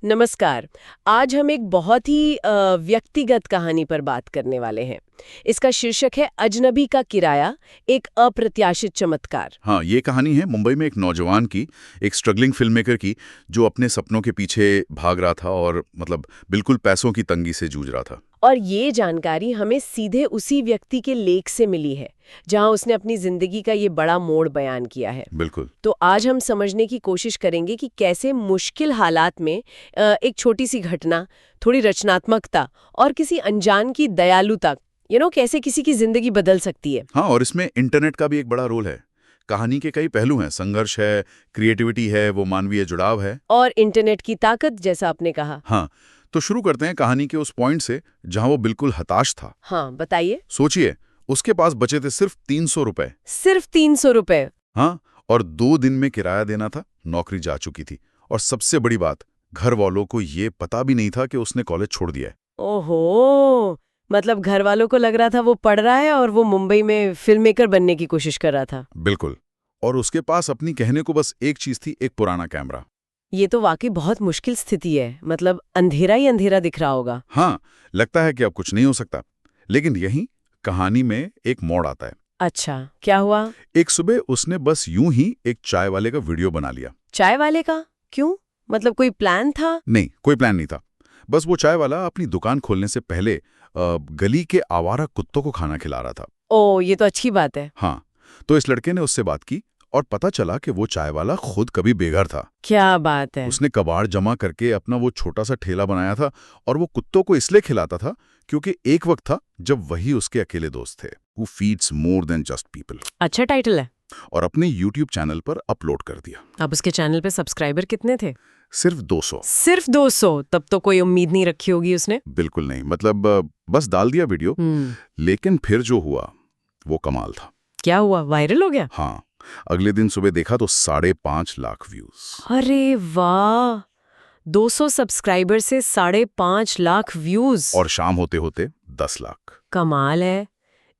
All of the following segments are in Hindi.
नमस्कार। आज हम एक बहुत ही व्यक्तिगत कहानी पर बात करने वाले हैं। इसका शीर्षक है अजनबी का किराया, एक अप्रत्याशित चमत्कार। हाँ, ये कहानी है मुंबई में एक नौजवान की, एक स्ट्रगलिंग फिल्म मेकर की, जो अपने सपनों के पीछे भाग रहा था और बिल्कुल पैसों की तंगी से जूझ रहा था। और ये जानकारी हमें सीधे उसी व्यक्ति के लेख से मिली है जहां उसने अपनी जिंदगी का ये बड़ा मोड़ बयान किया है। बिल्कुल। तो आज हम समझने की कोशिश करेंगे कि कैसे मुश्किल हालात में एक छोटी सी घटना, थोड़ी रचनात्मकता और किसी अनजान की दयालुता कैसे किसी की जिंदगी बदल सकती है। हाँ, और इसमें इंटरनेट का भी एक बड़ा रोल है। कहानी के कई पहलू हैं, संघर्ष है, क्रिएटिविटी है, वो मानवीय जुड़ाव है। और इंटरनेट की ताकत, जैसा आपने कहा। हाँ, तो शुरू करते हैं कहानी के उस पॉइंट से जहां वो बिल्कुल हताश था। हाँ, बताइए। सोचिए, उसके पास बचे थे सिर्फ 300 रुपए। सिर्फ 300 रुपए? हाँ, और 2 दिन में किराया देना था, नौकरी जा चुकी थी, और सबसे बड़ी बात, घर वालों को ये पता भी नहीं था कि उसने कॉलेज छोड़ दिया है। ओहो, मतलब घर वालों को लग रहा था वो पढ़ रहा है और वो मुंबई में फिल्म मेकर बनने की कोशिश कर रहा था। बिल्कुल। और उसके पास अपनी कहने को बस एक चीज थी, एक पुराना कैमरा। ये तो वाकई बहुत मुश्किल स्थिति है, मतलब अंधेरा ही अंधेरा दिख रहा होगा। हाँ, लगता है कि अब कुछ नहीं हो सकता, लेकिन यही कहानी में एक मोड़ आता है। अच्छा, क्या हुआ? एक सुबह उसने बस यूं ही एक चाय वाले का वीडियो बना लिया। चाय वाले का? क्यों? मतलब कोई प्लान था? नहीं, कोई प्लान नहीं था। बस वो चाय वाला अपनी दुकान खोलने से पहले गली के आवारा कुत्तों को खाना खिला रहा था। ओ, ये तो अच्छी बात है। हाँ, तो इस लड़के ने उससे बात की और पता चला कि वो चाय वाला खुद कभी बेघर था। क्या बात है। उसने कबाड़ जमा करके अपना वो छोटा सा ठेला बनाया था, और वो कुत्तों को इसलिए खिलाता था क्योंकि एक वक्त था जब वही उसके अकेले दोस्त थे। Who feeds more than just people। अच्छा टाइटल है। और अपने YouTube चैनल पर अपलोड कर दिया। अब उसके चैनल पे सब्सक्राइबर कितने थे? सिर्फ 200। सिर्फ 200? तब तो कोई उम्मीद नहीं रखी होगी उसने। बिल्कुल नहीं, बस डाल दिया वीडियो। लेकिन फिर जो हुआ वो कमाल था। क्या हुआ? वायरल हो गया? हाँ, अगले दिन सुबह देखा तो 5.5 लाख व्यूज। अरे वाह, 200 सब्सक्राइबर से 5.5 लाख व्यूज। और शाम होते होते 10 लाख। कमाल है।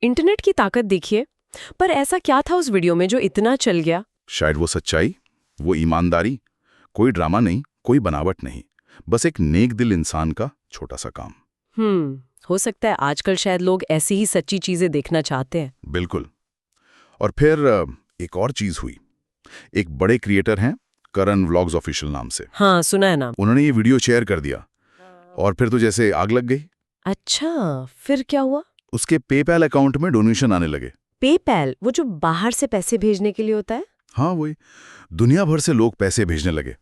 इंटरनेट की ताकत देखिए। पर ऐसा क्या था उस वीडियो में जो इतना चल गया? शायद वो सच्चाई, वो ईमानदारी, कोई ड्रामा नहीं, कोई बनावट नहीं, बस एक नेक दिल इंसान का छोटा सा काम। हो सकता है आजकल शायद लोग ऐसी ही सच्ची चीजें देखना चाहते हैं। बिल्कुल। और फिर एक और चीज हुई। एक बड़े क्रिएटर हैं, करण व्लॉग्स ऑफिशियल नाम से। हाँ, सुना है नाम। उन्होंने ये वीडियो शेयर कर दिया और फिर तो जैसे आग लग गई। अच्छा, फिर क्या हुआ? उसके पेपैल अकाउंट में डोनेशन आने लगे। पेपैल, वो जो बाहर से पैसे भेजने के लिए होता है? हाँ, वही। दुनिया भर से लोग पैसे भेजने लगे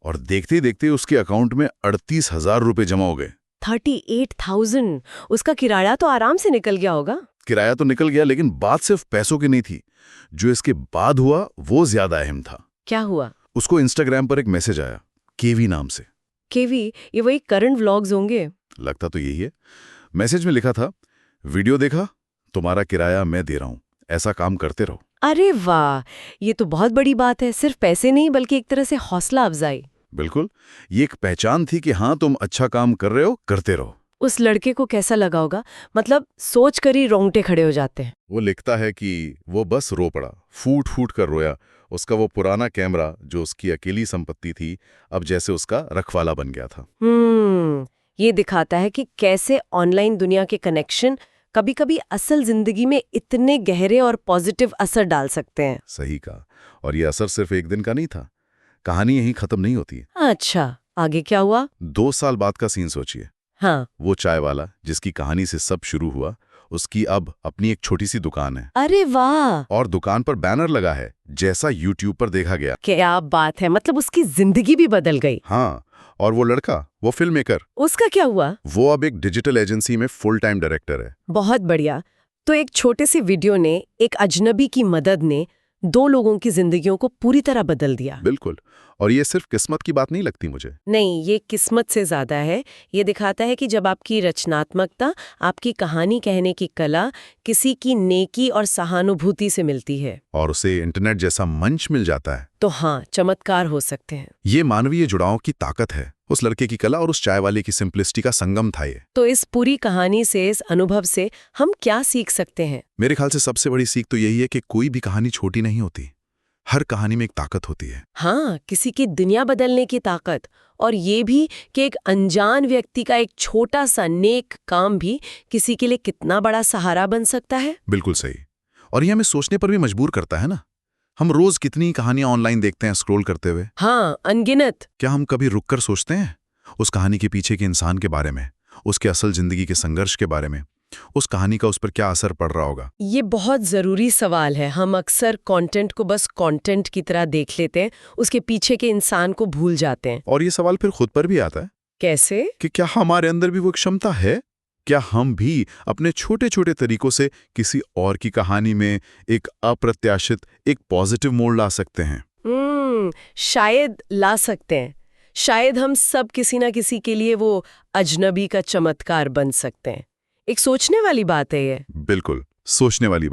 और देखते ही देखते उसके अकाउंट में 38,000 रुपए जमा हो गए। 38,000? उसका किराया तो आराम से निकल गया होगा। किराया तो निकल गया, लेकिन बात सिर्फ पैसों की नहीं थी। जो इसके बाद हुआ वो ज्यादा अहम था। क्या हुआ? उसको इंस्टाग्राम पर एक मैसेज आया, केवी नाम से। केवी? ये वही करण व्लॉग्स होंगे। लगता तो यही है। मैसेज में लिखा था, वीडियो देखा, तुम्हारा किराया मैं दे रहा हूं, ऐसा काम करते रहो। अरे वाह, ये तो बहुत बड़ी बात है। सिर्फ पैसे नहीं, बल्कि एक तरह से हौसला अफजाई। बिल्कुल, ये एक पहचान थी कि हाँ, तुम अच्छा काम कर रहे हो, करते रहो। उस लड़के को कैसा लगा होगा? मतलब सोच कर ही रोंगटे खड़े हो जाते हैं। वो लिखता है कि वो बस रो पड़ा, फूट फूट कर रोया। उसका वो पुराना कैमरा जो उसकी अकेली संपत्ति थी, अब जैसे उसका रखवाला बन गया था। ये दिखाता है कि कैसे ऑनलाइन दुनिया के कनेक्शन कभी-कभी असल जिंदगी में इतने गहरे और पॉजिटिव असर डाल सकते हैं। सही कहा। और ये असर सिर्फ एक दिन का नहीं था। कहानी यहीं खत्म नहीं होती। अच्छा, आगे क्या हुआ? 2 साल बाद का सीन सोचिए। हाँ। वो चाय वाला जिसकी कहानी से सब शुरू हुआ, उसकी अब अपनी एक छोटी सी दुकान है। अरे वाह, और दुकान पर बैनर लगा है, जैसा यूट्यूब पर देखा गया। क्या बात है। मतलब उसकी जिंदगी भी बदल गई। हाँ, और वो लड़का, वो फिल्म मेकर, उसका क्या हुआ? वो अब एक डिजिटल एजेंसी में फुल टाइम डायरेक्टर है। बहुत बढ़िया। तो एक छोटे से वीडियो ने, एक अजनबी की मदद ने 2 लोगों की जिंदगियों को पूरी तरह बदल दिया। बिल्कुल। और ये सिर्फ किस्मत की बात नहीं लगती मुझे। नहीं, ये किस्मत से ज्यादा है। ये दिखाता है कि जब आपकी रचनात्मकता, आपकी कहानी कहने की कला किसी की नेकी और सहानुभूति से मिलती है और उसे इंटरनेट जैसा मंच मिल जाता है, तो हाँ, चमत्कार हो सकते हैं। ये मानवीय जुड़ाव की ताकत है। उस लड़के की कला और उस चाय वाले की सिंप्लिसिटी का संगम था ये। तो इस पूरी कहानी से, इस अनुभव से हम क्या सीख सकते हैं? मेरे ख्याल से सबसे बड़ी सीख तो यही है कि कोई भी कहानी छोटी नहीं होती। हर कहानी में एक ताकत होती है। हाँ, किसी की दुनिया बदलने की ताकत, और ये भी कि एक अनजान व्यक्ति का एक छोटा सा नेक काम भी किसी के लिए कितना बड़ा सहारा बन सकता है। बिल्कुल सही। और ये हमें सोचने पर भी मजबूर करता है ना। हम रोज कितनी कहानियां ऑनलाइन देखते हैं स्क्रॉल करते हुए। हाँ, अनगिनत। क्या हम कभी रुककर सोचते हैं उस कहानी के पीछे के इंसान के बारे में, उसके असल जिंदगी के संघर्ष के बारे में, उस कहानी का उस पर क्या असर पड़ रहा होगा? ये बहुत ज़रूरी सवाल है। हम अक्सर कंटेंट को बस कंटेंट की तरह देख लेते हैं, उसके पीछे के इंसान को भूल जाते हैं। और ये सवाल फिर खुद पर भी आता है कैसे? कि क्या हमारे अंदर भी वो क्षमता है? क्या हम भी अपने छोटे छोटे तरीकों से किसी और की कहानी में एक अप्रत्याशित, एक पॉजिटिव मोड़ ला सकते हैं? शायद ला सकते हैं। शायद हम सब किसी ना किसी के लिए वो अजनबी का चमत्कार बन सकते हैं। एक सोचने वाली बात है ये। बिल्कुल, सोचने वाली बात।